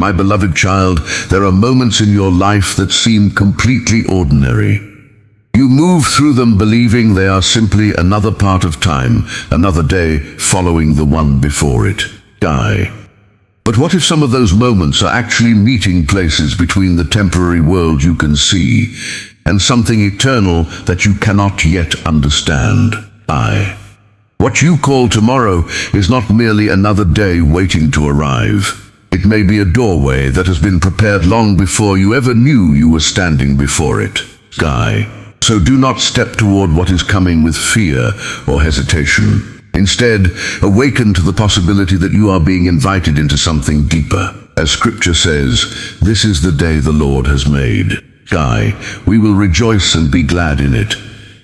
My beloved child, there are moments in your life that seem completely ordinary. You move through them believing they are simply another part of time, another day following the one before it. But what if some of those moments are actually meeting places between the temporary world you can see and something eternal that you cannot yet understand? What you call tomorrow is not merely another day waiting to arrive. It may be a doorway that has been prepared long before you ever knew you were standing before it. So do not step toward what is coming with fear or hesitation. Instead, awaken to the possibility that you are being invited into something deeper. As Scripture says, this is the day the Lord has made. We will rejoice and be glad in it.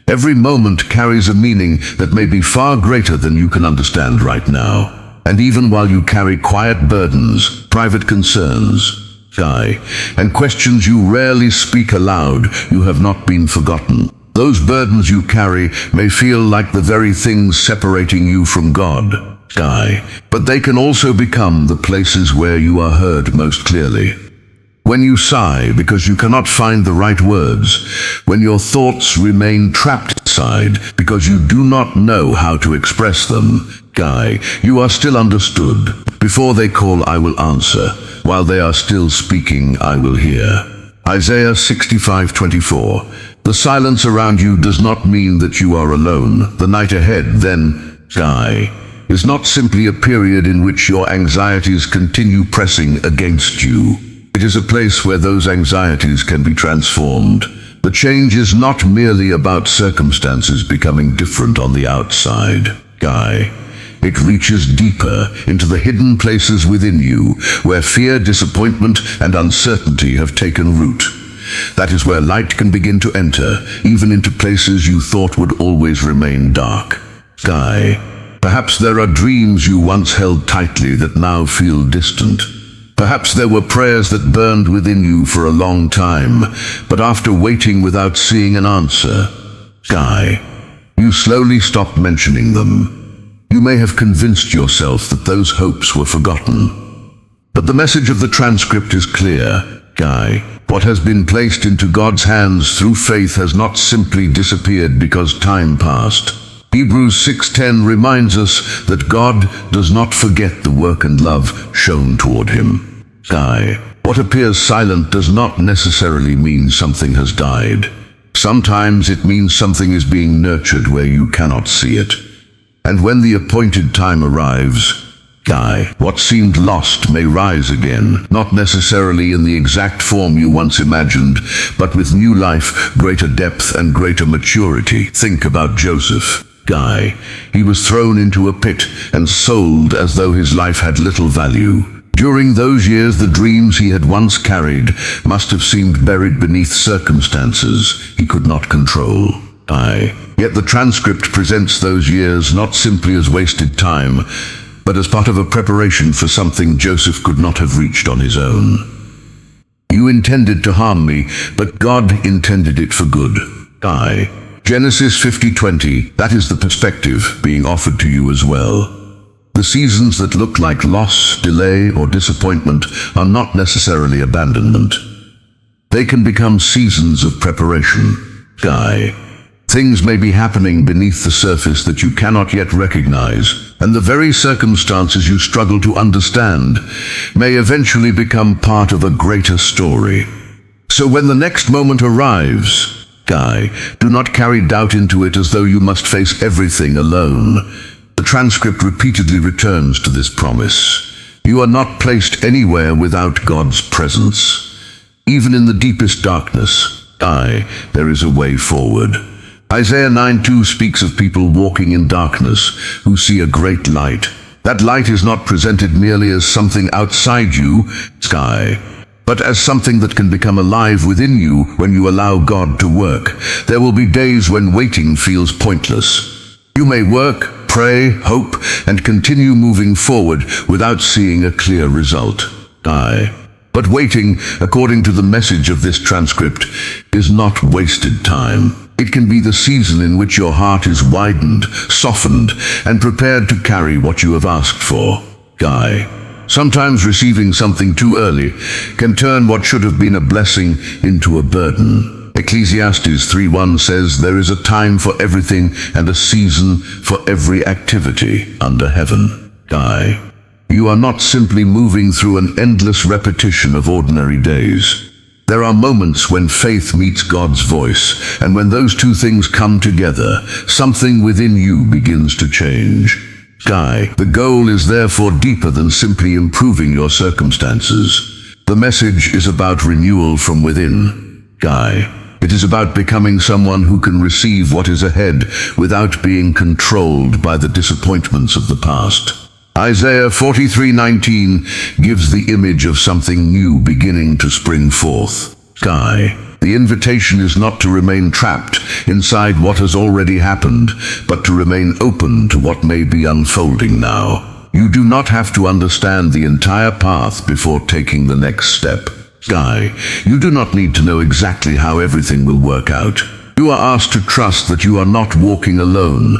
Every moment carries a meaning that may be far greater than you can understand right now. And even while you carry quiet burdens, private concerns, and questions you rarely speak aloud, you have not been forgotten. Those burdens you carry may feel like the very things separating you from God, but they can also become the places where you are heard most clearly. When you sigh because you cannot find the right words, when your thoughts remain trapped inside because you do not know how to express them, you are still understood. Before they call, I will answer. While they are still speaking, I will hear. Isaiah 65:24. The silence around you does not mean that you are alone. The night ahead, then, is not simply a period in which your anxieties continue pressing against you. It is a place where those anxieties can be transformed. The change is not merely about circumstances becoming different on the outside. It reaches deeper into the hidden places within you, where fear, disappointment, and uncertainty have taken root. That is where light can begin to enter, even into places you thought would always remain dark. Perhaps there are dreams you once held tightly that now feel distant. Perhaps there were prayers that burned within you for a long time, but after waiting without seeing an answer, you slowly stopped mentioning them. You may have convinced yourself that those hopes were forgotten. But the message of the transcript is clear. What has been placed into God's hands through faith has not simply disappeared because time passed. Hebrews 6:10 reminds us that God does not forget the work and love shown toward him. What appears silent does not necessarily mean something has died. Sometimes it means something is being nurtured where you cannot see it. And when the appointed time arrives, what seemed lost may rise again, not necessarily in the exact form you once imagined, but with new life, greater depth, and greater maturity. Think about Joseph. He was thrown into a pit and sold as though his life had little value. During those years, the dreams he had once carried must have seemed buried beneath circumstances he could not control. Yet the transcript presents those years not simply as wasted time, but as part of a preparation for something Joseph could not have reached on his own. You intended to harm me, but God intended it for good. Genesis 50:20, that is the perspective being offered to you as well. The seasons that look like loss, delay, or disappointment are not necessarily abandonment. They can become seasons of preparation. Things may be happening beneath the surface that you cannot yet recognize, and the very circumstances you struggle to understand may eventually become part of a greater story. So when the next moment arrives, do not carry doubt into it as though you must face everything alone. The transcript repeatedly returns to this promise. You are not placed anywhere without God's presence. Even in the deepest darkness, there is a way forward. Isaiah 9:2 speaks of people walking in darkness who see a great light. That light is not presented merely as something outside you, but as something that can become alive within you when you allow God to work. There will be days when waiting feels pointless. You may work, pray, hope, and continue moving forward without seeing a clear result. But waiting, according to the message of this transcript, is not wasted time. It can be the season in which your heart is widened, softened, and prepared to carry what you have asked for. Sometimes receiving something too early can turn what should have been a blessing into a burden. Ecclesiastes 3:1 says, "There is a time for everything and a season for every activity under heaven." Guy, you are not simply moving through an endless repetition of ordinary days. There are moments when faith meets God's voice, and when those two things come together, something within you begins to change. Guy, the goal is therefore deeper than simply improving your circumstances. The message is about renewal from within. Guy, it is about becoming someone who can receive what is ahead without being controlled by the disappointments of the past. Isaiah 43:19 gives the image of something new beginning to spring forth. Guy, the invitation is not to remain trapped inside what has already happened, but to remain open to what may be unfolding now. You do not have to understand the entire path before taking the next step. Guy, you do not need to know exactly how everything will work out. You are asked to trust that you are not walking alone.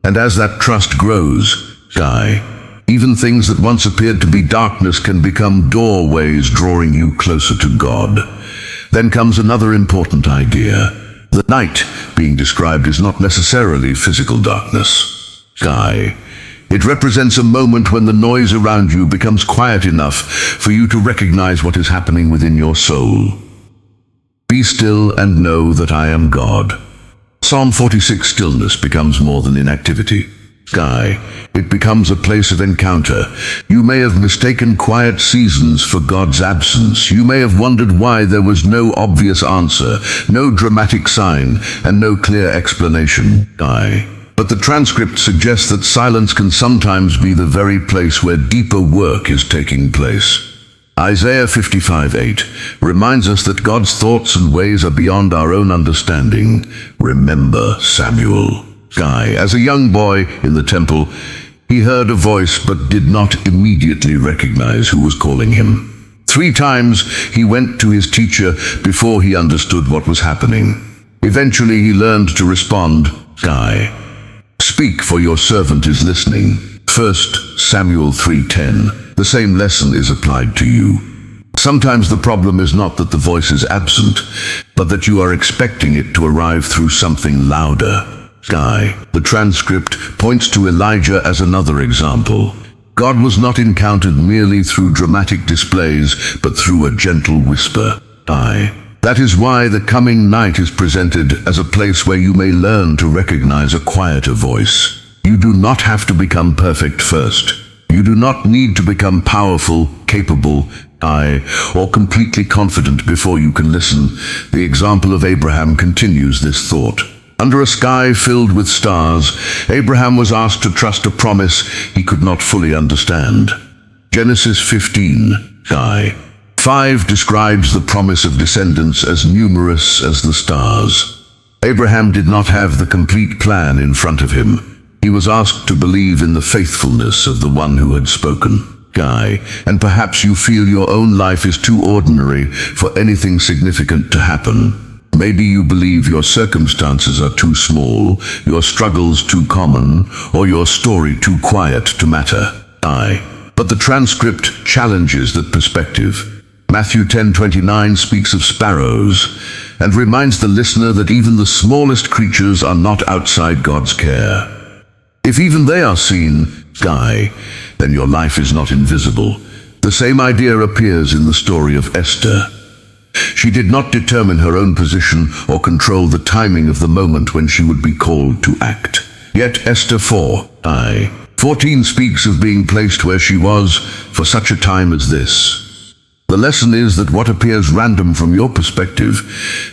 And as that trust grows, Guy, even things that once appeared to be darkness can become doorways drawing you closer to God. Then comes another important idea. The night being described is not necessarily physical darkness. Guy, it represents a moment when the noise around you becomes quiet enough for you to recognize what is happening within your soul. Be still and know that I am God. Psalm 46, stillness becomes more than inactivity. Guy, it becomes a place of encounter. You may have mistaken quiet seasons for God's absence. You may have wondered why there was no obvious answer, no dramatic sign, and no clear explanation. Guy, but the transcript suggests that silence can sometimes be the very place where deeper work is taking place. Isaiah 55:8 reminds us that God's thoughts and ways are beyond our own understanding. Remember Samuel. Guy, as a young boy in the temple, he heard a voice but did not immediately recognize who was calling him. 3 times he went to his teacher before he understood what was happening. Eventually he learned to respond, Guy, speak, for your servant is listening. 1 Samuel 3:10. The same lesson is applied to you. Sometimes the problem is not that the voice is absent, but that you are expecting it to arrive through something louder. Guy, the transcript points to Elijah as another example. God was not encountered merely through dramatic displays, but through a gentle whisper. Guy, that is why the coming night is presented as a place where you may learn to recognize a quieter voice. You do not have to become perfect first. You do not need to become powerful, capable, or completely confident before you can listen. The example of Abraham continues this thought. Under a sky filled with stars, Abraham was asked to trust a promise he could not fully understand. Genesis 15:5 describes the promise of descendants as numerous as the stars. Abraham did not have the complete plan in front of him. He was asked to believe in the faithfulness of the one who had spoken. Guy, and perhaps you feel your own life is too ordinary for anything significant to happen. Maybe you believe your circumstances are too small, your struggles too common, or your story too quiet to matter. But the transcript challenges that perspective. Matthew 10:29 speaks of sparrows and reminds the listener that even the smallest creatures are not outside God's care. If even they are seen, Guy, then your life is not invisible. The same idea appears in the story of Esther. She did not determine her own position or control the timing of the moment when she would be called to act. Yet Esther 4:14 speaks of being placed where she was for such a time as this. The lesson is that what appears random from your perspective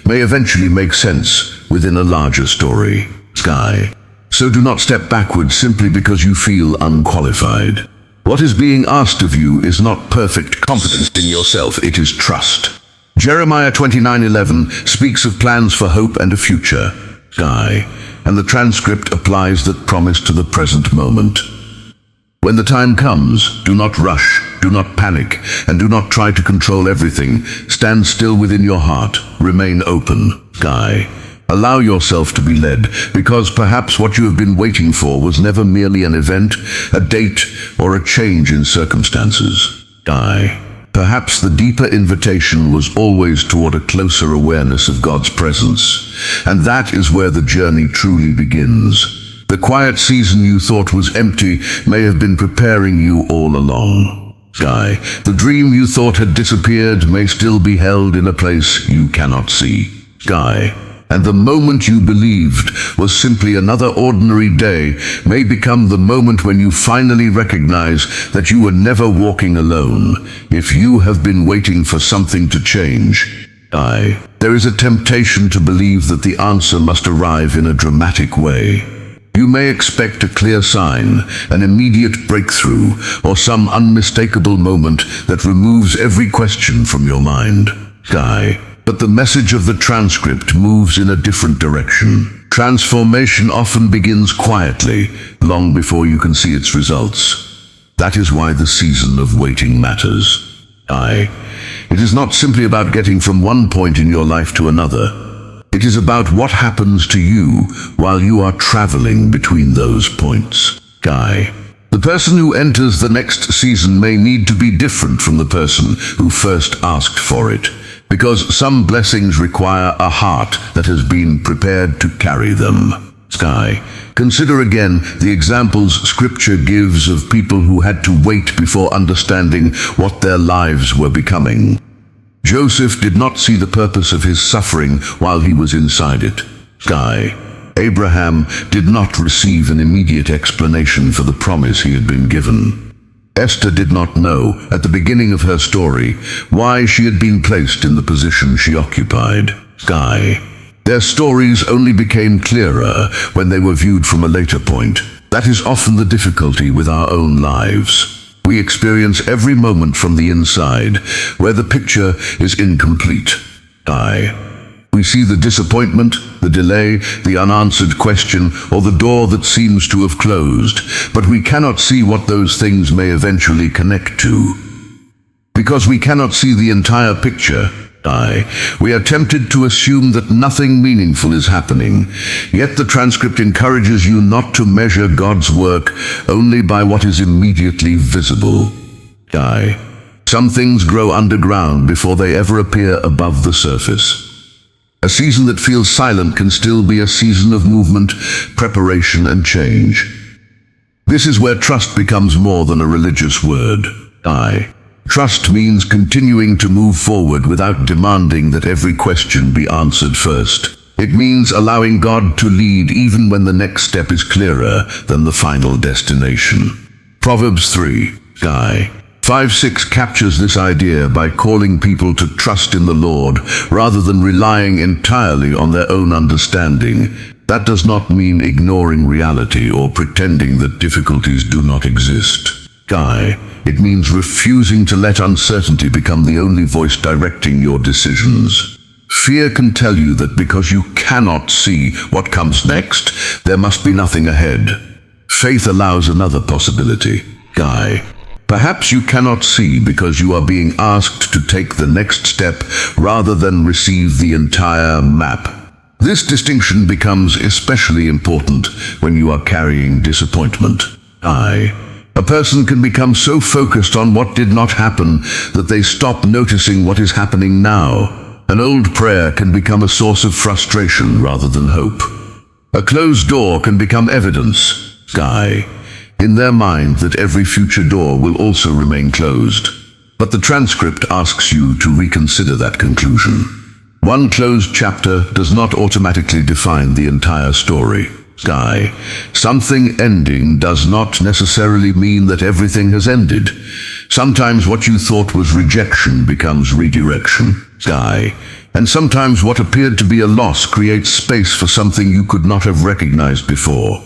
may eventually make sense within a larger story. Guy, so do not step backwards simply because you feel unqualified. What is being asked of you is not perfect confidence in yourself, it is trust. Jeremiah 29:11 speaks of plans for hope and a future. Guy, and the transcript applies that promise to the present moment. When the time comes, do not rush, do not panic, and do not try to control everything. Stand still within your heart. Remain open. Guy, Allow yourself to be led, because perhaps what you have been waiting for was never merely an event, a date, or a change in circumstances. Perhaps the deeper invitation was always toward a closer awareness of God's presence, and that is where the journey truly begins. The quiet season you thought was empty may have been preparing you all along. The dream you thought had disappeared may still be held in a place you cannot see. And the moment you believed was simply another ordinary day may become the moment when you finally recognize that you were never walking alone. If you have been waiting for something to change, there is a temptation to believe that the answer must arrive in a dramatic way. You may expect a clear sign, an immediate breakthrough, or some unmistakable moment that removes every question from your mind. But the message of the transcript moves in a different direction. Transformation often begins quietly, long before you can see its results. That is why the season of waiting matters. It is not simply about getting from one point in your life to another. It is about what happens to you while you are traveling between those points. The person who enters the next season may need to be different from the person who first asked for it, because some blessings require a heart that has been prepared to carry them. Consider again the examples Scripture gives of people who had to wait before understanding what their lives were becoming. Joseph did not see the purpose of his suffering while he was inside it. Abraham did not receive an immediate explanation for the promise he had been given. Esther did not know, at the beginning of her story, why she had been placed in the position she occupied. Their stories only became clearer when they were viewed from a later point. That is often the difficulty with our own lives. We experience every moment from the inside, where the picture is incomplete. We see the disappointment, the delay, the unanswered question, or the door that seems to have closed, but we cannot see what those things may eventually connect to. Because we cannot see the entire picture, we are tempted to assume that nothing meaningful is happening. Yet the transcript encourages you not to measure God's work only by what is immediately visible. Some things grow underground before they ever appear above the surface. A season that feels silent can still be a season of movement, preparation, and change. This is where trust becomes more than a religious word. Trust means continuing to move forward without demanding that every question be answered first. It means allowing God to lead even when the next step is clearer than the final destination. Proverbs 3:5-6 captures this idea by calling people to trust in the Lord rather than relying entirely on their own understanding. That does not mean ignoring reality or pretending that difficulties do not exist. It means refusing to let uncertainty become the only voice directing your decisions. Fear can tell you that because you cannot see what comes next, there must be nothing ahead. Faith allows another possibility. Perhaps you cannot see because you are being asked to take the next step rather than receive the entire map. This distinction becomes especially important when you are carrying disappointment. A person can become so focused on what did not happen that they stop noticing what is happening now. An old prayer can become a source of frustration rather than hope. A closed door can become evidence, in their mind that every future door will also remain closed. But the transcript asks you to reconsider that conclusion. One closed chapter does not automatically define the entire story. Something ending does not necessarily mean that everything has ended. Sometimes what you thought was rejection becomes redirection. And sometimes what appeared to be a loss creates space for something you could not have recognized before.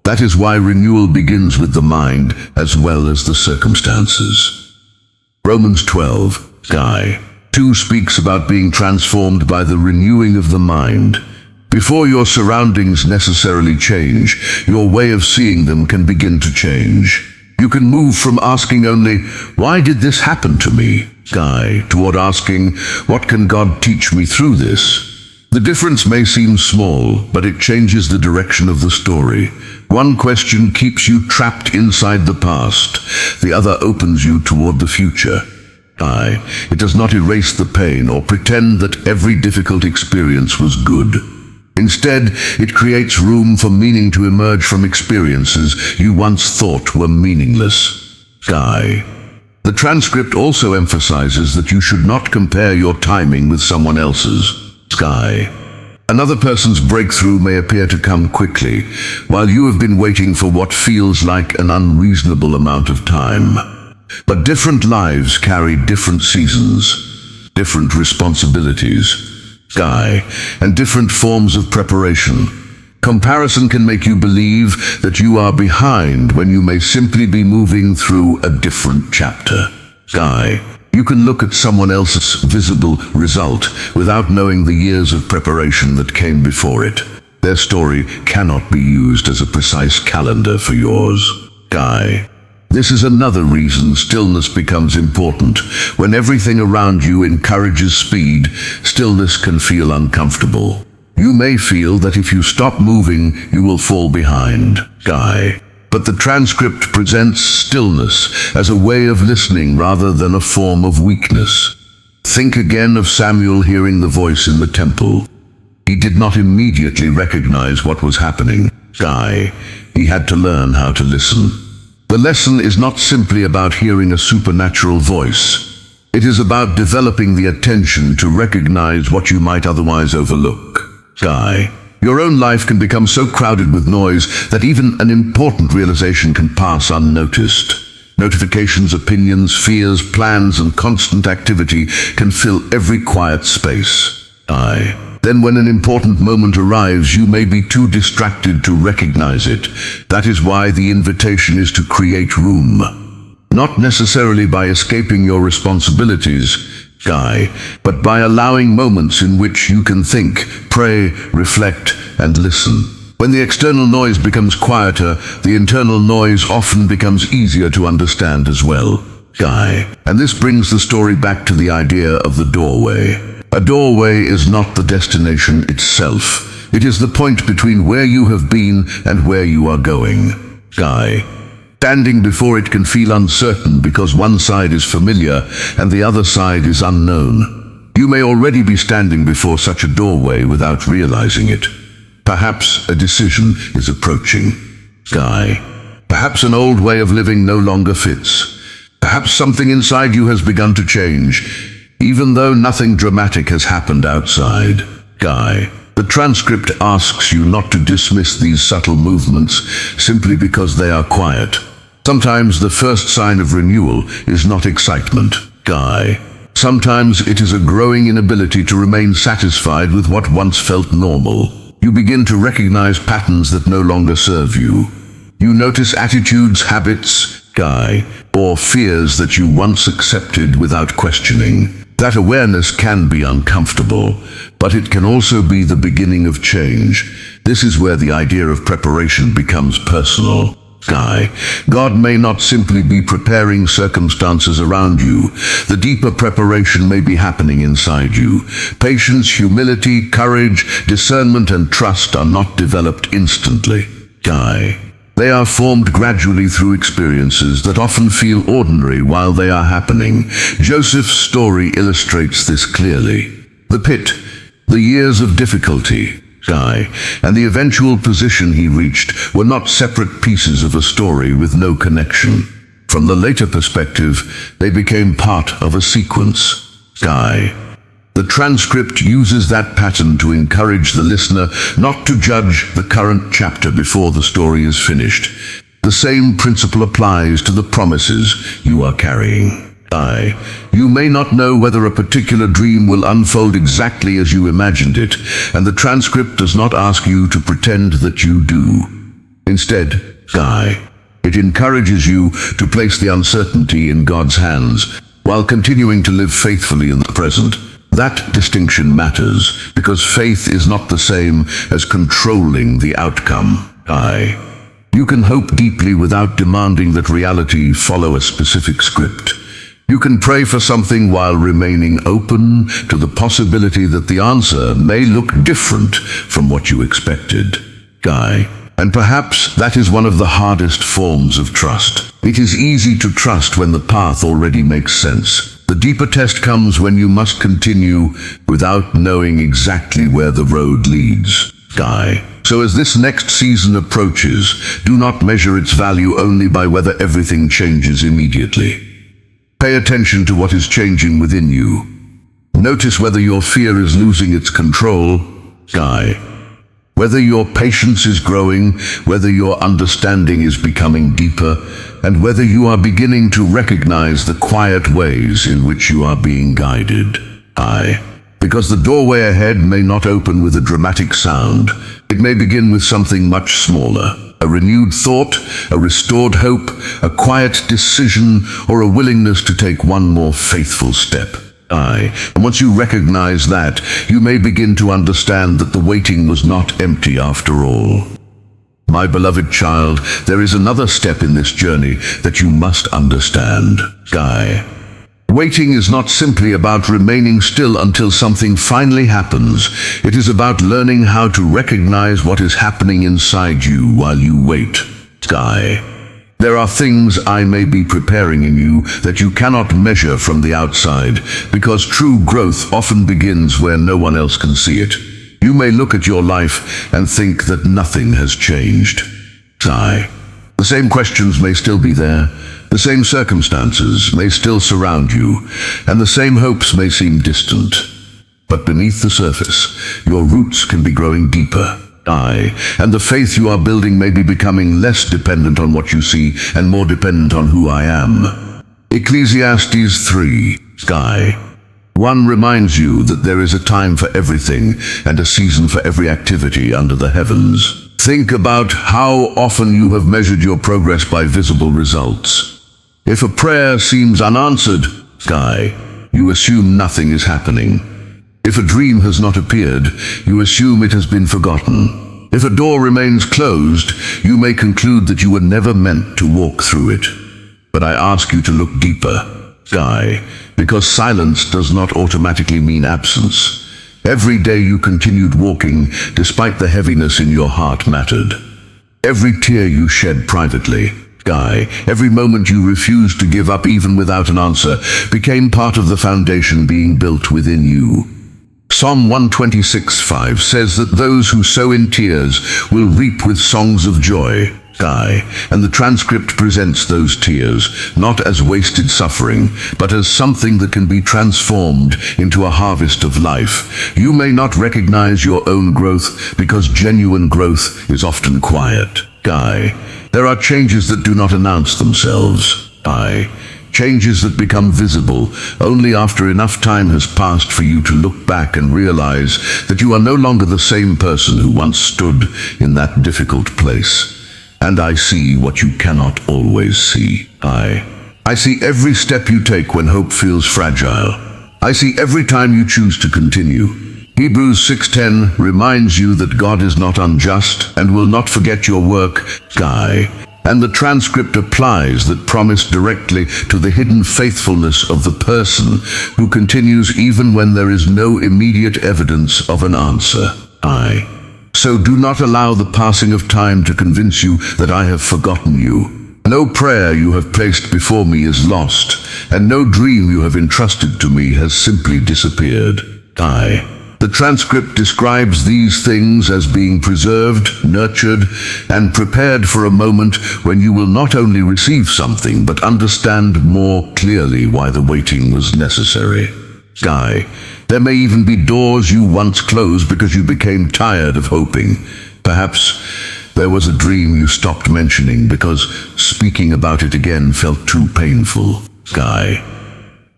That is why renewal begins with the mind as well as the circumstances. Romans 12:2 speaks about being transformed by the renewing of the mind. Before your surroundings necessarily change, your way of seeing them can begin to change. You can move from asking only, "Why did this happen to me?" toward asking, "What can God teach me through this?" The difference may seem small, but it changes the direction of the story. One question keeps you trapped inside the past. The other opens you toward the future. It does not erase the pain or pretend that every difficult experience was good. Instead, it creates room for meaning to emerge from experiences you once thought were meaningless. The transcript also emphasizes that you should not compare your timing with someone else's. Another person's breakthrough may appear to come quickly, while you have been waiting for what feels like an unreasonable amount of time. But different lives carry different seasons, different responsibilities, and different forms of preparation. Comparison can make you believe that you are behind when you may simply be moving through a different chapter. You can look at someone else's visible result without knowing the years of preparation that came before it. Their story cannot be used as a precise calendar for yours. This is another reason stillness becomes important. When everything around you encourages speed, stillness can feel uncomfortable. You may feel that if you stop moving, you will fall behind. But the transcript presents stillness as a way of listening rather than a form of weakness. Think again of Samuel hearing the voice in the temple. He did not immediately recognize what was happening. He had to learn how to listen. The lesson is not simply about hearing a supernatural voice. It is about developing the attention to recognize what you might otherwise overlook. Your own life can become so crowded with noise that even an important realization can pass unnoticed. Notifications, opinions, fears, plans, and constant activity can fill every quiet space. Then when an important moment arrives, you may be too distracted to recognize it. That is why the invitation is to create room. Not necessarily by escaping your responsibilities, but by allowing moments in which you can think, pray, reflect, and listen. When the external noise becomes quieter, the internal noise often becomes easier to understand as well. And this brings the story back to the idea of the doorway. A doorway is not the destination itself. It is the point between where you have been and where you are going. Standing before it can feel uncertain because one side is familiar and the other side is unknown. You may already be standing before such a doorway without realizing it. Perhaps a decision is approaching. Perhaps an old way of living no longer fits. Perhaps something inside you has begun to change, even though nothing dramatic has happened outside. The transcript asks you not to dismiss these subtle movements simply because they are quiet. Sometimes the first sign of renewal is not excitement. Sometimes it is a growing inability to remain satisfied with what once felt normal. You begin to recognize patterns that no longer serve you. You notice attitudes, habits, or fears that you once accepted without questioning. That awareness can be uncomfortable, but it can also be the beginning of change. This is where the idea of preparation becomes personal. God may not simply be preparing circumstances around you. The deeper preparation may be happening inside you. Patience, humility, courage, discernment, and trust are not developed instantly. They are formed gradually through experiences that often feel ordinary while they are happening. Joseph's story illustrates this clearly. The pit, the years of difficulty, and the eventual position he reached were not separate pieces of a story with no connection. From the later perspective, they became part of a sequence. The transcript uses that pattern to encourage the listener not to judge the current chapter before the story is finished. The same principle applies to the promises you are carrying. You may not know whether a particular dream will unfold exactly as you imagined it, and the transcript does not ask you to pretend that you do. Instead, it encourages you to place the uncertainty in God's hands while continuing to live faithfully in the present. That distinction matters because faith is not the same as controlling the outcome. You can hope deeply without demanding that reality follow a specific script. You can pray for something while remaining open to the possibility that the answer may look different from what you expected. Guy. And perhaps that is one of the hardest forms of trust. It is easy to trust when the path already makes sense. The deeper test comes when you must continue without knowing exactly where the road leads. Guy. So as this next season approaches, do not measure its value only by whether everything changes immediately. Pay attention to what is changing within you. Notice whether your fear is losing its control. Guy. Whether your patience is growing, whether your understanding is becoming deeper, and whether you are beginning to recognize the quiet ways in which you are being guided. Because the doorway ahead may not open with a dramatic sound. It may begin with something much smaller. A renewed thought, a restored hope, a quiet decision, or a willingness to take one more faithful step. And once you recognize that, you may begin to understand that the waiting was not empty after all. My beloved child, there is another step in this journey that you must understand. Waiting is not simply about remaining still until something finally happens. It is about learning how to recognize what is happening inside you while you wait. There are things I may be preparing in you that you cannot measure from the outside, because true growth often begins where no one else can see it. You may look at your life and think that nothing has changed. The same questions may still be there, the same circumstances may still surround you, and the same hopes may seem distant. But beneath the surface, your roots can be growing deeper. And the faith you are building may be becoming less dependent on what you see and more dependent on who I am. Ecclesiastes 3. 1 reminds you that there is a time for everything and a season for every activity under the heavens. Think about how often you have measured your progress by visible results. If a prayer seems unanswered, you assume nothing is happening. If a dream has not appeared, you assume it has been forgotten. If a door remains closed, you may conclude that you were never meant to walk through it. But I ask you to look deeper, because silence does not automatically mean absence. Every day you continued walking, despite the heaviness in your heart mattered. Every tear you shed privately, every moment you refused to give up even without an answer, became part of the foundation being built within you. Psalm 126:5 says that those who sow in tears will reap with songs of joy. And the transcript presents those tears not as wasted suffering, but as something that can be transformed into a harvest of life. You may not recognize your own growth because genuine growth is often quiet. There are changes that do not announce themselves. Changes that become visible only after enough time has passed for you to look back and realize that you are no longer the same person who once stood in that difficult place. And I see what you cannot always see. I see every step you take when hope feels fragile. I see every time you choose to continue. Hebrews 6:10 reminds you that God is not unjust and will not forget your work. And the transcript applies that promise directly to the hidden faithfulness of the person who continues even when there is no immediate evidence of an answer. So do not allow the passing of time to convince you that I have forgotten you. No prayer you have placed before me is lost, and no dream you have entrusted to me has simply disappeared. The transcript describes these things as being preserved, nurtured, and prepared for a moment when you will not only receive something, but understand more clearly why the waiting was necessary. There may even be doors you once closed because you became tired of hoping. Perhaps there was a dream you stopped mentioning because speaking about it again felt too painful.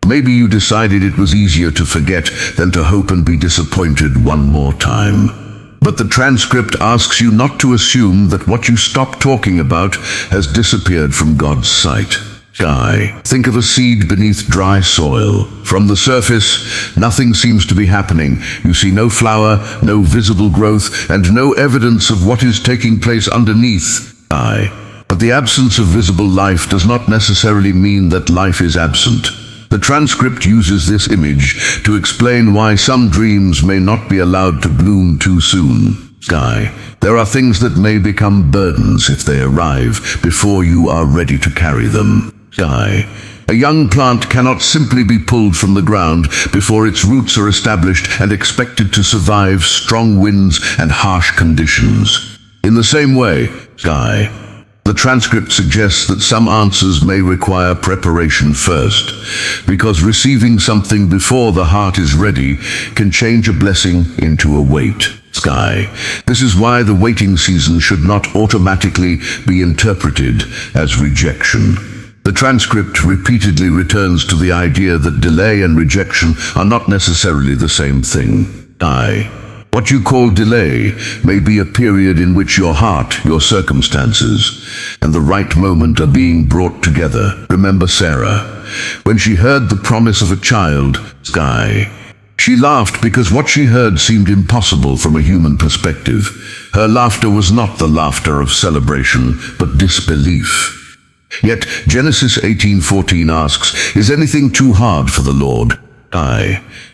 Maybe you decided it was easier to forget than to hope and be disappointed one more time. But the transcript asks you not to assume that what you stopped talking about has disappeared from God's sight. Think of a seed beneath dry soil. From the surface, nothing seems to be happening. You see no flower, no visible growth, and no evidence of what is taking place underneath. But the absence of visible life does not necessarily mean that life is absent. The transcript uses this image to explain why some dreams may not be allowed to bloom too soon. Sky. There are things that may become burdens if they arrive before you are ready to carry them. Sky. A young plant cannot simply be pulled from the ground before its roots are established and expected to survive strong winds and harsh conditions. In the same way, Sky. The transcript suggests that some answers may require preparation first, because receiving something before the heart is ready can change a blessing into a weight. Sky. This is why the waiting season should not automatically be interpreted as rejection. The transcript repeatedly returns to the idea that delay and rejection are not necessarily the same thing. What you call delay may be a period in which your heart, your circumstances, and the right moment are being brought together. Remember Sarah, when she heard the promise of a child, Sky. She laughed because what she heard seemed impossible from a human perspective. Her laughter was not the laughter of celebration, but disbelief. Yet Genesis 18:14 asks, "Is anything too hard for the Lord?"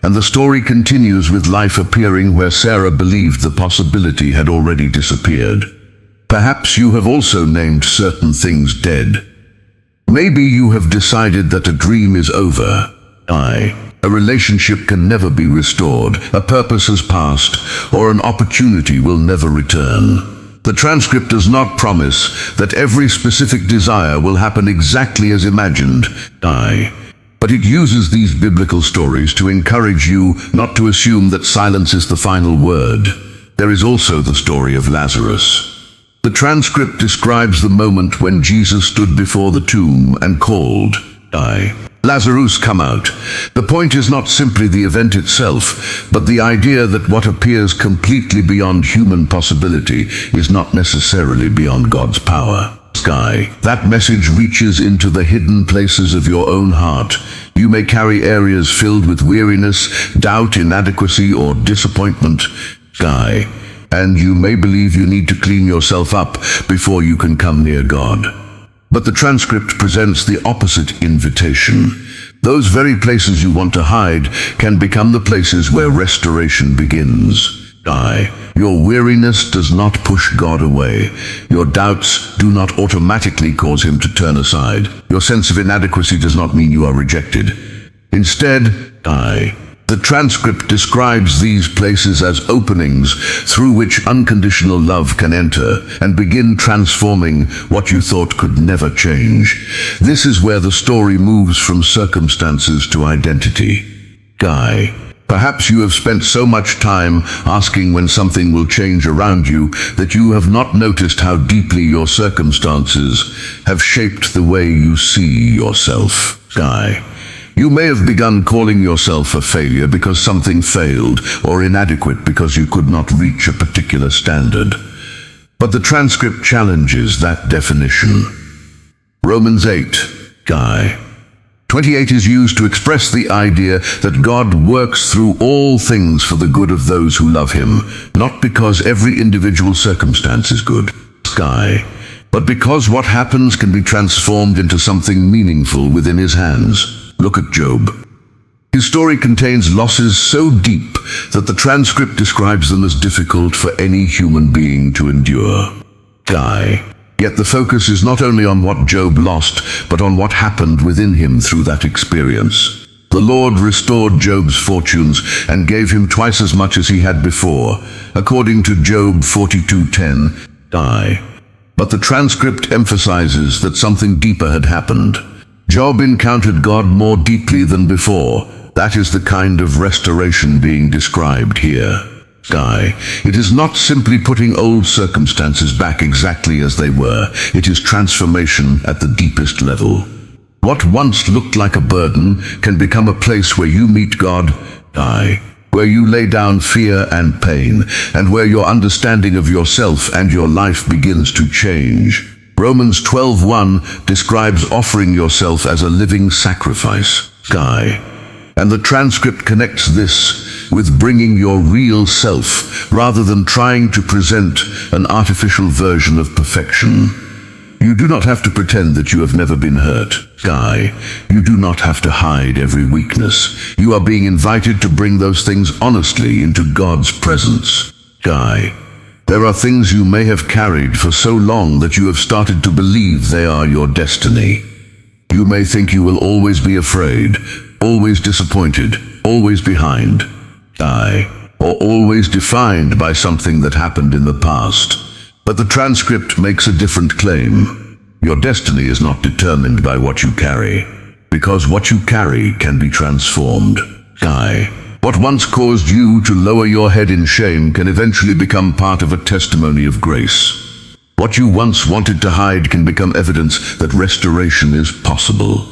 And the story continues with life appearing where Sarah believed the possibility had already disappeared. Perhaps you have also named certain things dead. Maybe you have decided that a dream is over. A relationship can never be restored, a purpose has passed, or an opportunity will never return. The transcript does not promise that every specific desire will happen exactly as imagined, but it uses these biblical stories to encourage you not to assume that silence is the final word. There is also the story of Lazarus. The transcript describes the moment when Jesus stood before the tomb and called, "Lazarus, come out." The point is not simply the event itself, but the idea that what appears completely beyond human possibility is not necessarily beyond God's power. Sky. That message reaches into the hidden places of your own heart. You may carry areas filled with weariness, doubt, inadequacy, or disappointment. Sky. And you may believe you need to clean yourself up before you can come near God. But the transcript presents the opposite invitation. Those very places you want to hide can become the places where restoration begins. Your weariness does not push God away. Your doubts do not automatically cause him to turn aside. Your sense of inadequacy does not mean you are rejected. Instead, the transcript describes these places as openings through which unconditional love can enter and begin transforming what you thought could never change. This is where the story moves from circumstances to identity. Perhaps you have spent so much time asking when something will change around you that you have not noticed how deeply your circumstances have shaped the way you see yourself. You may have begun calling yourself a failure because something failed, or inadequate because you could not reach a particular standard. But the transcript challenges that definition. Romans 8:28 is used to express the idea that God works through all things for the good of those who love him, not because every individual circumstance is good, but because what happens can be transformed into something meaningful within his hands. Look at Job. His story contains losses so deep that the transcript describes them as difficult for any human being to endure. Yet the focus is not only on what Job lost, but on what happened within him through that experience. The Lord restored Job's fortunes and gave him twice as much as he had before, according to Job 42:10. But the transcript emphasizes that something deeper had happened. Job encountered God more deeply than before. That is the kind of restoration being described here. It is not simply putting old circumstances back exactly as they were. It is transformation at the deepest level. What once looked like a burden can become a place where you meet God, where you lay down fear and pain, and where your understanding of yourself and your life begins to change. Romans 12:1 describes offering yourself as a living sacrifice. And the transcript connects this with bringing your real self, rather than trying to present an artificial version of perfection. You do not have to pretend that you have never been hurt. Guy, you do not have to hide every weakness. You are being invited to bring those things honestly into God's presence. Guy, there are things you may have carried for so long that you have started to believe they are your destiny. You may think you will always be afraid, always disappointed, always behind. Guy, or always defined by something that happened in the past. But the transcript makes a different claim. Your destiny is not determined by what you carry, because what you carry can be transformed. Guy, what once caused you to lower your head in shame can eventually become part of a testimony of grace. What you once wanted to hide can become evidence that restoration is possible.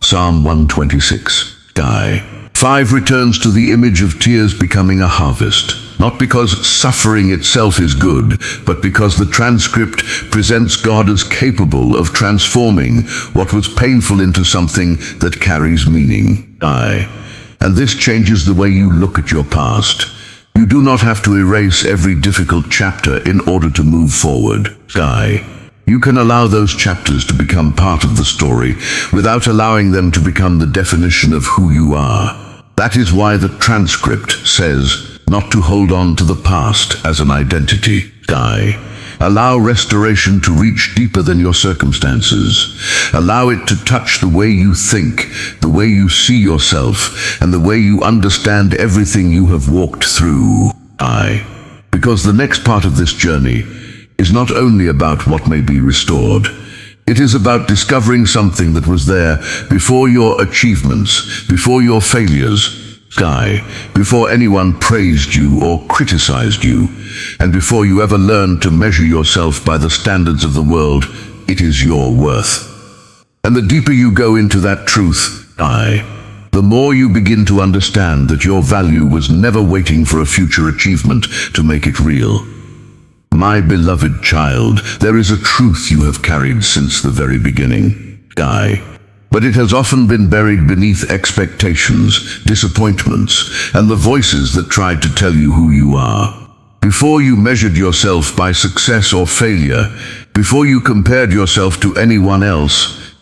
Psalm 126. Guy. 5 returns to the image of tears becoming a harvest. Not because suffering itself is good, but because the transcript presents God as capable of transforming what was painful into something that carries meaning. And this changes the way you look at your past. You do not have to erase every difficult chapter in order to move forward. You can allow those chapters to become part of the story without allowing them to become the definition of who you are. That is why the transcript says not to hold on to the past as an identity. Allow restoration to reach deeper than your circumstances. Allow it to touch the way you think, the way you see yourself, and the way you understand everything you have walked through. Because the next part of this journey is not only about what may be restored. It is about discovering something that was there before your achievements, before your failures, before anyone praised you or criticized you, and before you ever learned to measure yourself by the standards of the world. It is your worth. And the deeper you go into that truth, the more you begin to understand that your value was never waiting for a future achievement to make it real. My beloved child, there is a truth you have carried since the very beginning, but it has often been buried beneath expectations, disappointments, and the voices that tried to tell you who you are. Before you measured yourself by success or failure, before you compared yourself to anyone else,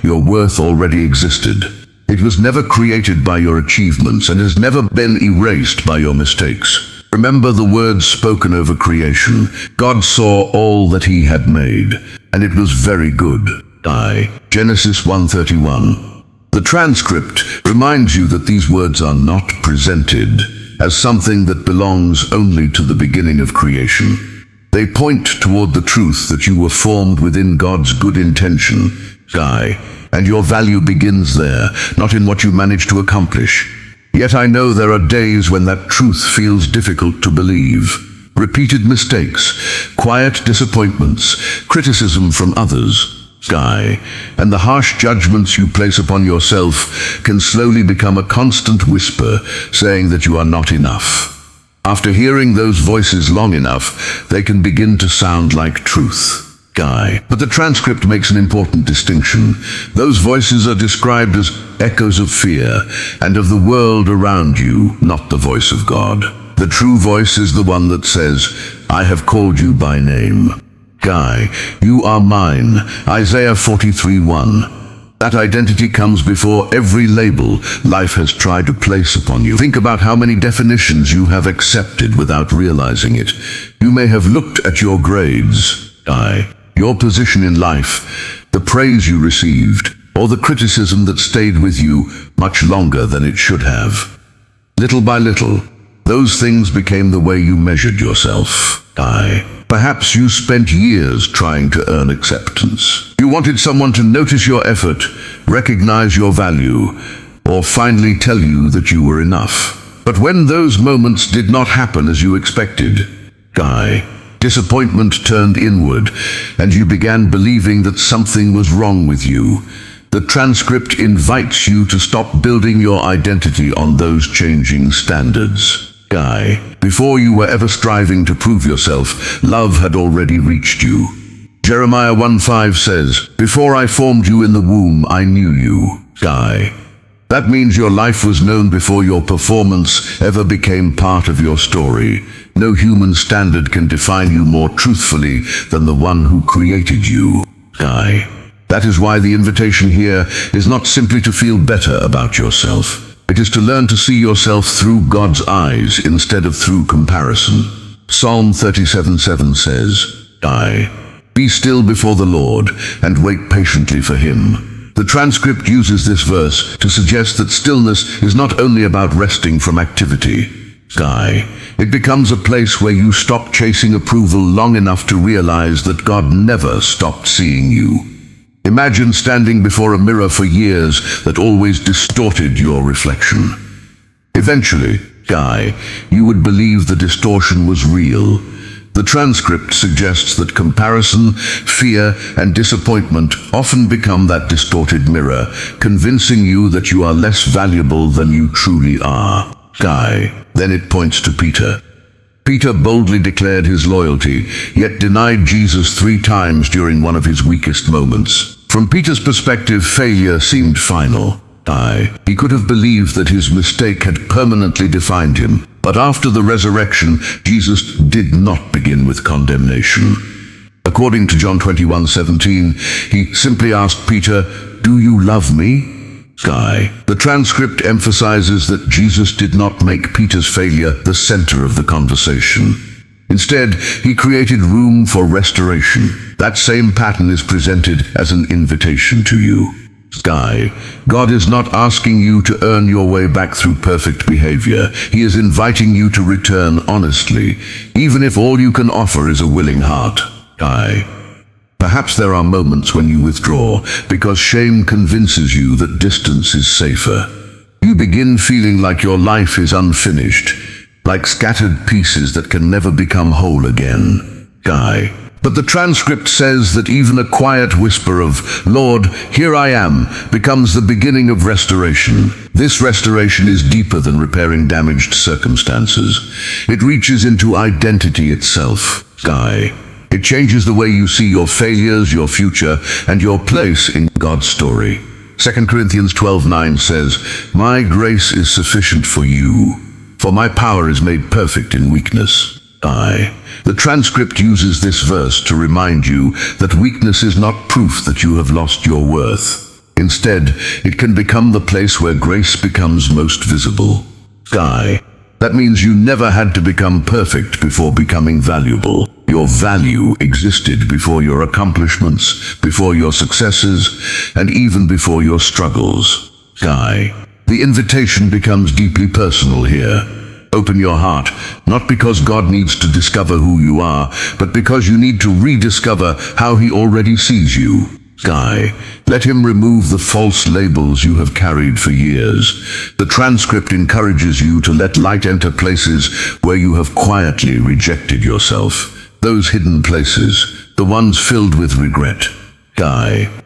your worth already existed. It was never created by your achievements and has never been erased by your mistakes. Remember the words spoken over creation. God saw all that he had made, and it was very good. Genesis 1:31. The transcript reminds you that these words are not presented as something that belongs only to the beginning of creation. They point toward the truth that you were formed within God's good intention, and your value begins there, not in what you managed to accomplish. Yet I know there are days when that truth feels difficult to believe. Repeated mistakes, quiet disappointments, criticism from others, and the harsh judgments you place upon yourself can slowly become a constant whisper saying that you are not enough. After hearing those voices long enough, they can begin to sound like truth. But the transcript makes an important distinction. Those voices are described as echoes of fear and of the world around you, not the voice of God. The true voice is the one that says, I have called you by name. You are mine. Isaiah 43:1. That identity comes before every label life has tried to place upon you. Think about how many definitions you have accepted without realizing it. You may have looked at your grades, your position in life, the praise you received, or the criticism that stayed with you much longer than it should have. Little by little, those things became the way you measured yourself. Perhaps you spent years trying to earn acceptance. You wanted someone to notice your effort, recognize your value, or finally tell you that you were enough. But when those moments did not happen as you expected, disappointment turned inward, and you began believing that something was wrong with you. The transcript invites you to stop building your identity on those changing standards. Before you were ever striving to prove yourself, love had already reached you. Jeremiah 1:5 says, Before I formed you in the womb, I knew you. That means your life was known before your performance ever became part of your story. No human standard can define you more truthfully than the one who created you. Guy. That is why the invitation here is not simply to feel better about yourself. It is to learn to see yourself through God's eyes instead of through comparison. Psalm 37:7 says, Guy. Be still before the Lord and wait patiently for him. The transcript uses this verse to suggest that stillness is not only about resting from activity. Guy. It becomes a place where you stop chasing approval long enough to realize that God never stopped seeing you. Imagine standing before a mirror for years that always distorted your reflection. Eventually, Guy, you would believe the distortion was real. The transcript suggests that comparison, fear, and disappointment often become that distorted mirror, convincing you that you are less valuable than you truly are. Guy. Then it points to Peter. Peter boldly declared his loyalty, yet denied Jesus 3 times during one of his weakest moments. From Peter's perspective, failure seemed final. He could have believed that his mistake had permanently defined him. But after the resurrection, Jesus did not begin with condemnation. According to John 21:17, he simply asked Peter, "Do you love me?" Guy. The transcript emphasizes that Jesus did not make Peter's failure the center of the conversation. Instead, he created room for restoration. That same pattern is presented as an invitation to you. Guy. God is not asking you to earn your way back through perfect behavior. He is inviting you to return honestly, even if all you can offer is a willing heart. Guy. Perhaps there are moments when you withdraw because shame convinces you that distance is safer. You begin feeling like your life is unfinished, like scattered pieces that can never become whole again. Guy. But the transcript says that even a quiet whisper of, "Lord, here I am," becomes the beginning of restoration. This restoration is deeper than repairing damaged circumstances. It reaches into identity itself. Guy. It changes the way you see your failures, your future, and your place in God's story. 2 Corinthians 12:9 says, "My grace is sufficient for you, for my power is made perfect in weakness." The transcript uses this verse to remind you that weakness is not proof that you have lost your worth. Instead, it can become the place where grace becomes most visible. That means you never had to become perfect before becoming valuable. Your value existed before your accomplishments, before your successes, and even before your struggles. The invitation becomes deeply personal here. Open your heart, not because God needs to discover who you are, but because you need to rediscover how he already sees you. Let him remove the false labels you have carried for years. The transcript encourages you to let light enter places where you have quietly rejected yourself. Those hidden places, the ones filled with regret,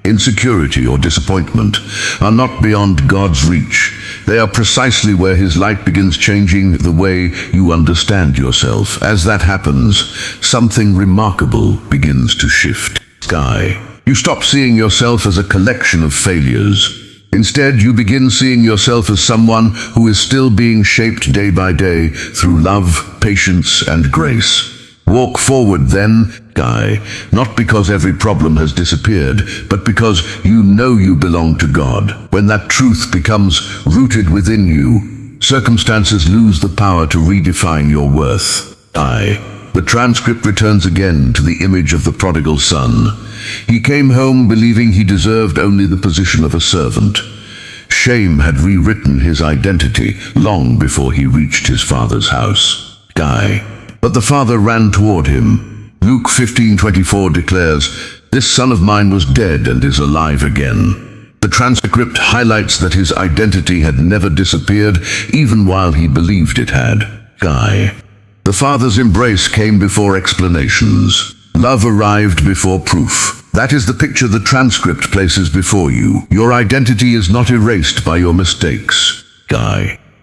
insecurity or disappointment, are not beyond God's reach. They are precisely where his light begins changing the way you understand yourself. As that happens, something remarkable begins to shift. You stop seeing yourself as a collection of failures. Instead, you begin seeing yourself as someone who is still being shaped day by day through love, patience, and grace. Walk forward then, not because every problem has disappeared, but because you know you belong to God. When that truth becomes rooted within you, circumstances lose the power to redefine your worth. The transcript returns again to the image of the prodigal son. He came home believing he deserved only the position of a servant. Shame had rewritten his identity long before he reached his father's house. But the father ran toward him. Luke 15:24 declares, "This son of mine was dead and is alive again." The transcript highlights that his identity had never disappeared, even while he believed it had. The father's embrace came before explanations. Love arrived before proof. That is the picture the transcript places before you. Your identity is not erased by your mistakes.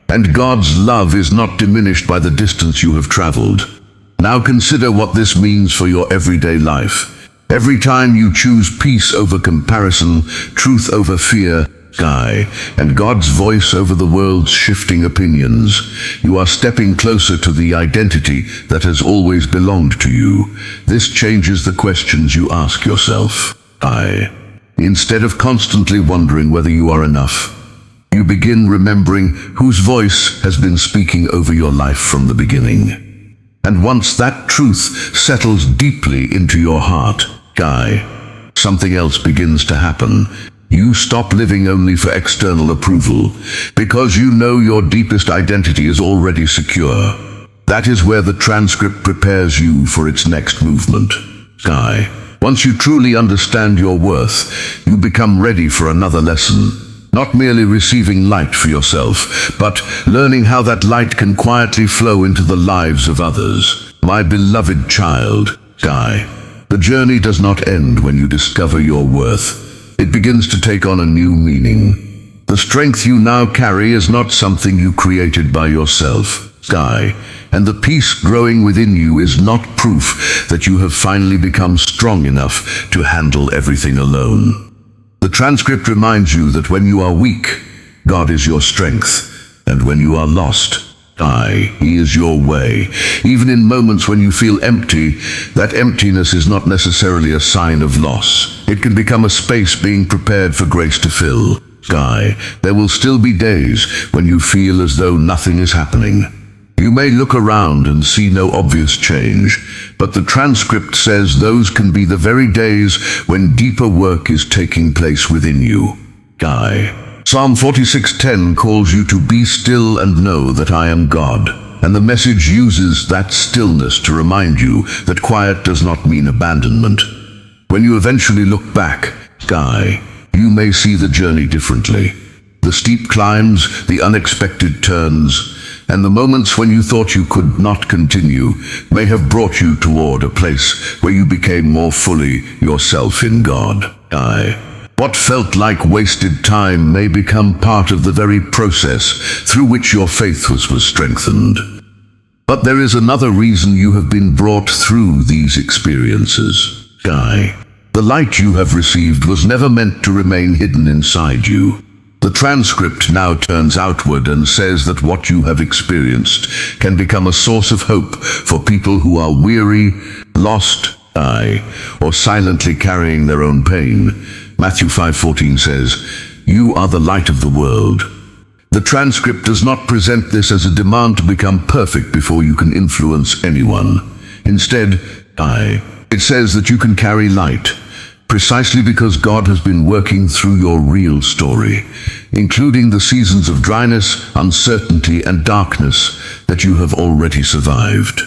And God's love is not diminished by the distance you have traveled. Now consider what this means for your everyday life. Every time you choose peace over comparison, truth over fear, and God's voice over the world's shifting opinions, you are stepping closer to the identity that has always belonged to you. This changes the questions you ask yourself. Instead of constantly wondering whether you are enough, you begin remembering whose voice has been speaking over your life from the beginning. And once that truth settles deeply into your heart, something else begins to happen. You stop living only for external approval, because you know your deepest identity is already secure. That is where the transcript prepares you for its next movement. Once you truly understand your worth, you become ready for another lesson. Not merely receiving light for yourself, but learning how that light can quietly flow into the lives of others. My beloved child, the journey does not end when you discover your worth. It begins to take on a new meaning. The strength you now carry is not something you created by yourself, and the peace growing within you is not proof that you have finally become strong enough to handle everything alone. The transcript reminds you that when you are weak, God is your strength, and when you are lost, He is your way. Even in moments when you feel empty, that emptiness is not necessarily a sign of loss. It can become a space being prepared for grace to fill. There will still be days when you feel as though nothing is happening. You may look around and see no obvious change, but the transcript says those can be the very days when deeper work is taking place within you. Psalm 46:10 calls you to be still and know that I am God, and the message uses that stillness to remind you that quiet does not mean abandonment. When you eventually look back, you may see the journey differently. The steep climbs, the unexpected turns, and the moments when you thought you could not continue may have brought you toward a place where you became more fully yourself in God. What felt like wasted time may become part of the very process through which your faith was strengthened. But there is another reason you have been brought through these experiences. The light you have received was never meant to remain hidden inside you. The transcript now turns outward and says that what you have experienced can become a source of hope for people who are weary, lost, or silently carrying their own pain. Matthew 5:14 says, "You are the light of the world." The transcript does not present this as a demand to become perfect before you can influence anyone. Instead, it says that you can carry light, precisely because God has been working through your real story, including the seasons of dryness, uncertainty, and darkness that you have already survived.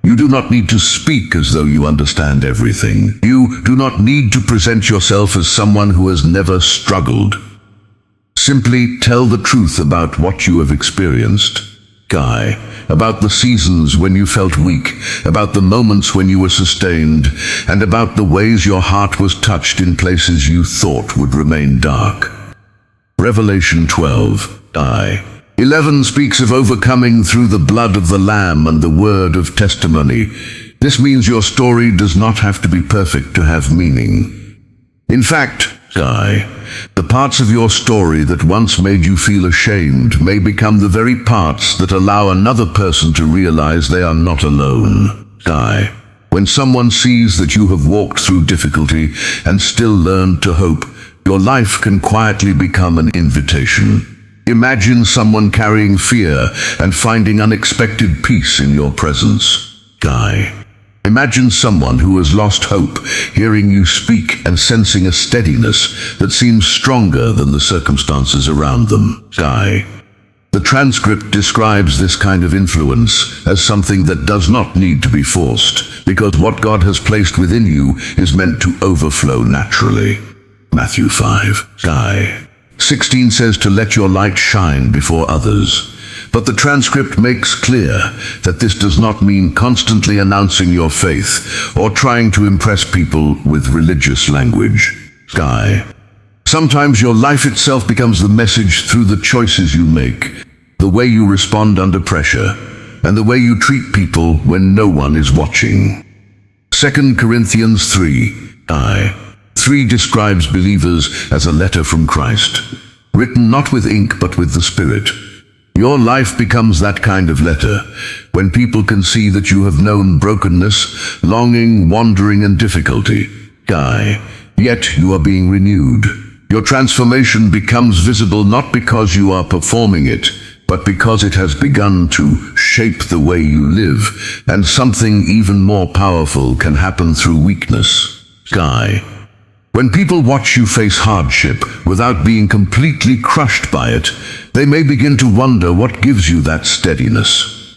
You do not need to speak as though you understand everything. You do not need to present yourself as someone who has never struggled. Simply tell the truth about what you have experienced. About the seasons when you felt weak, about the moments when you were sustained, and about the ways your heart was touched in places you thought would remain dark. Revelation 12:11 speaks of overcoming through the blood of the Lamb and the word of testimony. This means your story does not have to be perfect to have meaning. In fact, the parts of your story that once made you feel ashamed may become the very parts that allow another person to realize they are not alone. When someone sees that you have walked through difficulty and still learned to hope, your life can quietly become an invitation. Imagine someone carrying fear and finding unexpected peace in your presence. Imagine someone who has lost hope, hearing you speak and sensing a steadiness that seems stronger than the circumstances around them. The transcript describes this kind of influence as something that does not need to be forced, because what God has placed within you is meant to overflow naturally. Matthew 5:16 says to let your light shine before others. But the transcript makes clear that this does not mean constantly announcing your faith or trying to impress people with religious language. Sometimes your life itself becomes the message through the choices you make, the way you respond under pressure, and the way you treat people when no one is watching. 2 Corinthians 3:3 describes believers as a letter from Christ, written not with ink but with the Spirit. Your life becomes that kind of letter when people can see that you have known brokenness, longing, wandering, and difficulty. Sky. Yet you are being renewed. Your transformation becomes visible not because you are performing it, but because it has begun to shape the way you live, and something even more powerful can happen through weakness. Sky. When people watch you face hardship without being completely crushed by it, they may begin to wonder what gives you that steadiness.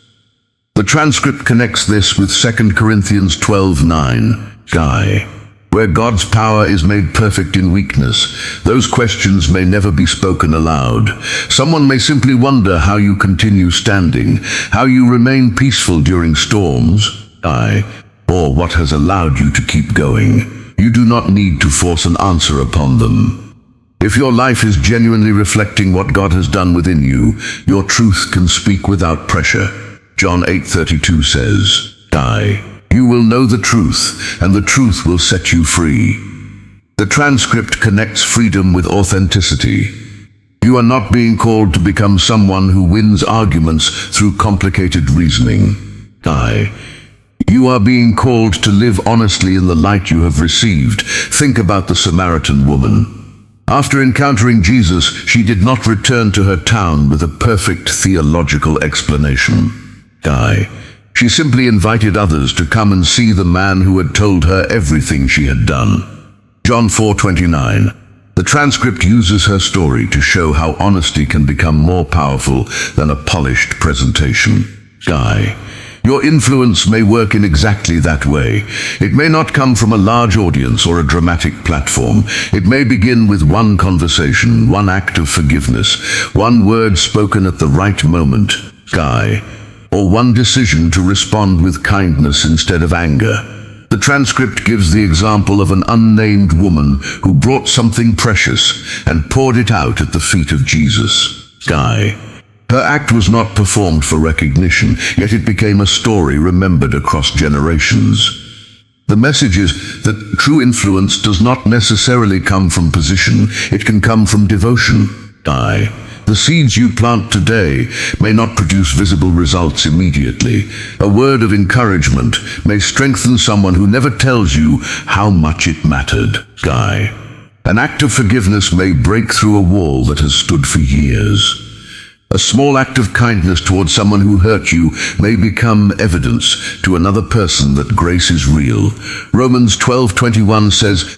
The transcript connects this with 2 Corinthians 12:9. Sky. Where God's power is made perfect in weakness, those questions may never be spoken aloud. Someone may simply wonder how you continue standing, how you remain peaceful during storms, or what has allowed you to keep going. You do not need to force an answer upon them. If your life is genuinely reflecting what God has done within you, your truth can speak without pressure. John 8:32 says, You will know the truth, and the truth will set you free. The transcript connects freedom with authenticity. You are not being called to become someone who wins arguments through complicated reasoning. You are being called to live honestly in the light you have received. Think about the Samaritan woman. After encountering Jesus, she did not return to her town with a perfect theological explanation. She simply invited others to come and see the man who had told her everything she had done. John 4:29. The transcript uses her story to show how honesty can become more powerful than a polished presentation. Your influence may work in exactly that way. It may not come from a large audience or a dramatic platform. It may begin with one conversation, one act of forgiveness, one word spoken at the right moment, or one decision to respond with kindness instead of anger. The transcript gives the example of an unnamed woman who brought something precious and poured it out at the feet of Jesus. Her act was not performed for recognition, yet it became a story remembered across generations. The message is that true influence does not necessarily come from position, it can come from devotion. The seeds you plant today may not produce visible results immediately. A word of encouragement may strengthen someone who never tells you how much it mattered. An act of forgiveness may break through a wall that has stood for years. A small act of kindness towards someone who hurt you may become evidence to another person that grace is real. Romans 12:21 says,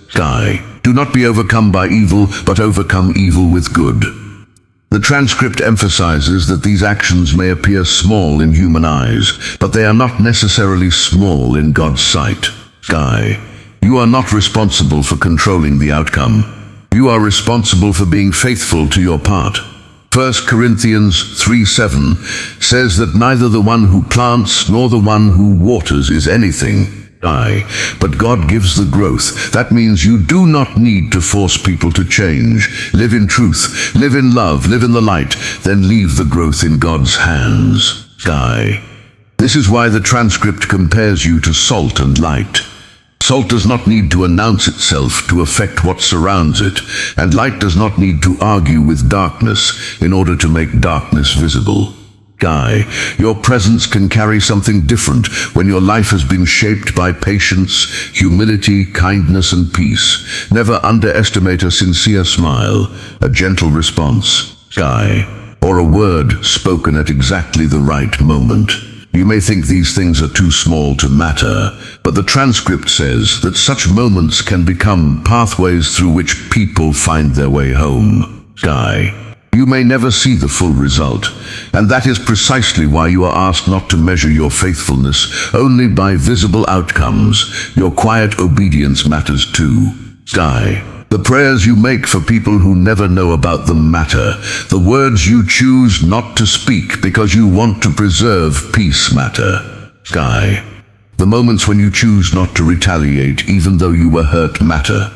Do not be overcome by evil, but overcome evil with good. The transcript emphasizes that these actions may appear small in human eyes, but they are not necessarily small in God's sight. You are not responsible for controlling the outcome. You are responsible for being faithful to your part. 1 Corinthians 3:7 says that neither the one who plants nor the one who waters is anything, but God gives the growth. That means you do not need to force people to change. Live in truth, live in love, live in the light, then leave the growth in God's hands. This is why the transcript compares you to salt and light. Salt does not need to announce itself to affect what surrounds it, and light does not need to argue with darkness in order to make darkness visible. Your presence can carry something different when your life has been shaped by patience, humility, kindness, and peace. Never underestimate a sincere smile, a gentle response, or a word spoken at exactly the right moment. You may think these things are too small to matter, but the transcript says that such moments can become pathways through which people find their way home. You may never see the full result, and that is precisely why you are asked not to measure your faithfulness only by visible outcomes. Your quiet obedience matters too. The prayers you make for people who never know about them matter. The words you choose not to speak because you want to preserve peace matter. The moments when you choose not to retaliate even though you were hurt matter.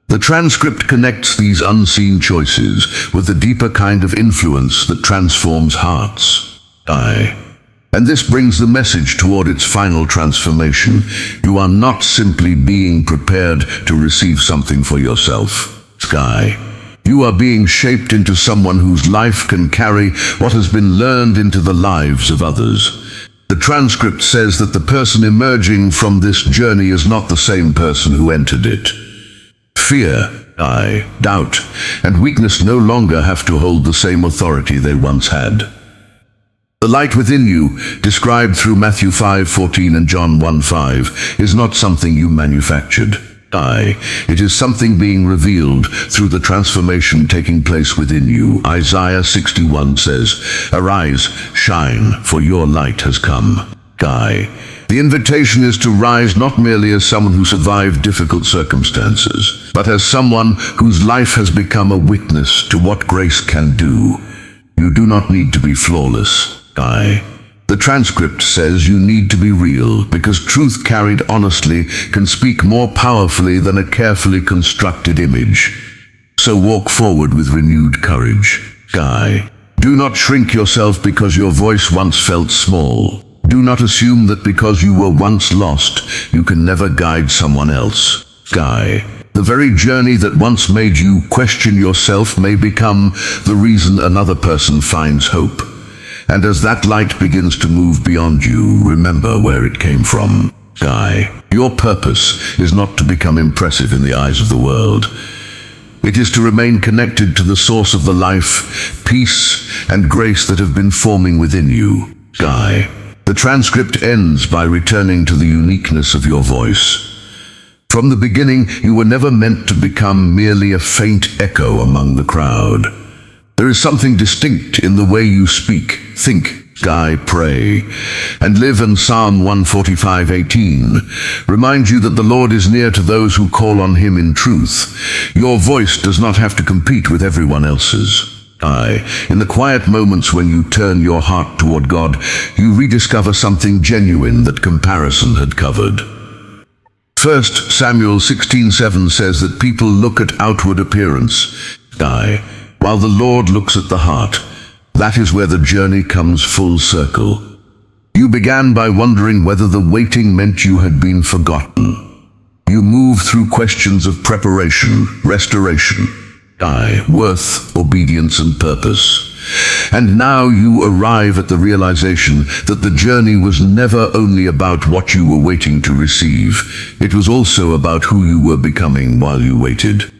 The transcript connects these unseen choices with the deeper kind of influence that transforms hearts. And this brings the message toward its final transformation. You are not simply being prepared to receive something for yourself. You are being shaped into someone whose life can carry what has been learned into the lives of others. The transcript says that the person emerging from this journey is not the same person who entered it. Fear, doubt, and weakness no longer have to hold the same authority they once had. The light within you, described through Matthew 5:14 and John 1:5, is not something you manufactured. It is something being revealed through the transformation taking place within you. Isaiah 61 says, "Arise, shine, for your light has come." The invitation is to rise not merely as someone who survived difficult circumstances, but as someone whose life has become a witness to what grace can do. You do not need to be flawless. The transcript says you need to be real, because truth carried honestly can speak more powerfully than a carefully constructed image. So walk forward with renewed courage. Do not shrink yourself because your voice once felt small. Do not assume that because you were once lost, you can never guide someone else. The very journey that once made you question yourself may become the reason another person finds hope. And as that light begins to move beyond you, remember where it came from. Your purpose is not to become impressive in the eyes of the world. It is to remain connected to the source of the life, peace, and grace that have been forming within you. The transcript ends by returning to the uniqueness of your voice. From the beginning, you were never meant to become merely a faint echo among the crowd. There is something distinct in the way you speak, think, pray, and live. In Psalm 145:18 reminds you that the Lord is near to those who call on him in truth. Your voice does not have to compete with everyone else's. In the quiet moments when you turn your heart toward God, you rediscover something genuine that comparison had covered. 1 Samuel 16:7 says that people look at outward appearance, while the Lord looks at the heart. That is where the journey comes full circle. You began by wondering whether the waiting meant you had been forgotten. You moved through questions of preparation, restoration, worth, obedience, and purpose. And now you arrive at the realization that the journey was never only about what you were waiting to receive. It was also about who you were becoming while you waited.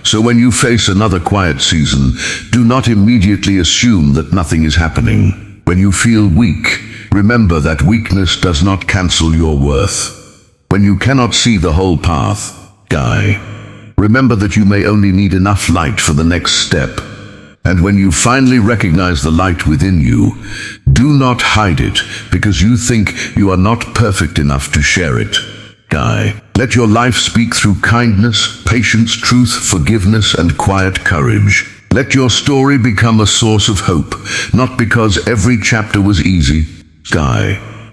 So when you face another quiet season, do not immediately assume that nothing is happening. When you feel weak, remember that weakness does not cancel your worth. When you cannot see the whole path, remember that you may only need enough light for the next step. And when you finally recognize the light within you, do not hide it because you think you are not perfect enough to share it. Let your life speak through kindness, patience, truth, forgiveness, and quiet courage. Let your story become a source of hope, not because every chapter was easy,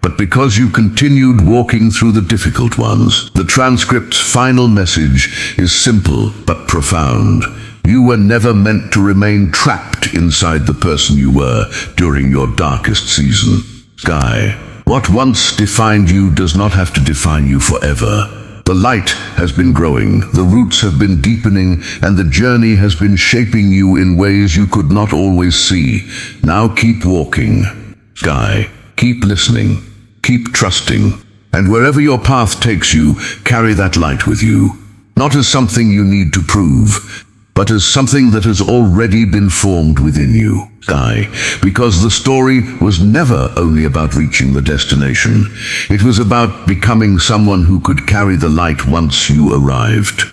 but because you continued walking through the difficult ones. The transcript's final message is simple but profound. You were never meant to remain trapped inside the person you were during your darkest season. What once defined you does not have to define you forever. The light has been growing, the roots have been deepening, and the journey has been shaping you in ways you could not always see. Now keep walking. Keep listening. Keep trusting. And wherever your path takes you, carry that light with you. Not as something you need to prove, but as something that has already been formed within you. Because the story was never only about reaching the destination. It was about becoming someone who could carry the light once you arrived.